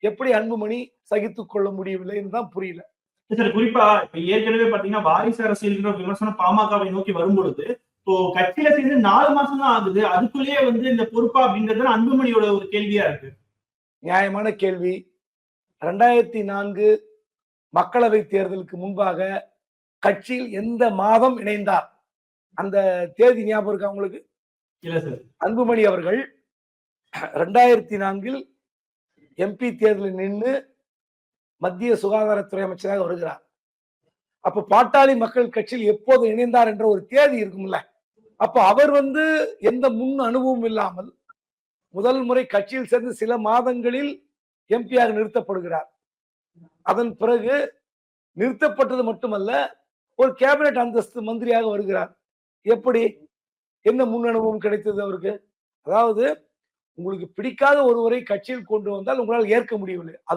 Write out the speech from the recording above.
எப்படி அன்புமணி சகித்துக் கொள்ள முடியவில்லைன்னு தான் புரியல. சார் குறிப்பா இப்ப ஏற்கனவே பாத்தீங்கன்னா வாரிசு அரசியல்ன்ற விமர்சனம் பாமகவை நோக்கி வரும்பொழுது, இப்போ கட்சியில சேர்ந்து 4 மாசம் தான் ஆகுது. அதுக்குள்ளேயே இந்த பொறுப்பா அப்படின்றது அன்புமணியோட ஒரு கேள்வியா இருக்கு. நியாயமான கேள்வி. 2004 மக்களவை தேர்தலுக்கு முன்பாக கட்சியில் எந்த மாதம் இணைந்தார்? அந்த தேதி ஞாபகம் இருக்கா உங்களுக்கு? இல்ல சார். அன்புமணி அவர்கள் 2004 எம்பி தேர்தலில் நின்று மத்திய சுகாதாரத்துறை அமைச்சராக வருகிறார். அப்ப பாட்டாளி மக்கள் கட்சியில் எப்போது இணைந்தார் என்ற ஒரு தேதி இருக்கும்ல. அப்ப அவர் எந்த முன் அனுபவம் இல்லாமல் முதல் முறை கட்சியில் சேர்ந்து சில மாதங்களில் எம்பியாக நிறுத்தப்படுகிறார். அதன் பிறகு நிறுத்தப்பட்டது மட்டுமல்ல, ஒரு கேபினெட் அந்தஸ்து மந்திரியாக வருகிறார். எப்படி? என்ன முன் அனுபவம் கிடைத்தது அவருக்கு? அதாவது உங்களுக்கு பிடிக்காத ஒருவரை கட்சியில் கொண்டு வந்தால் உங்களால் ஏற்க முடியவில்லை. அது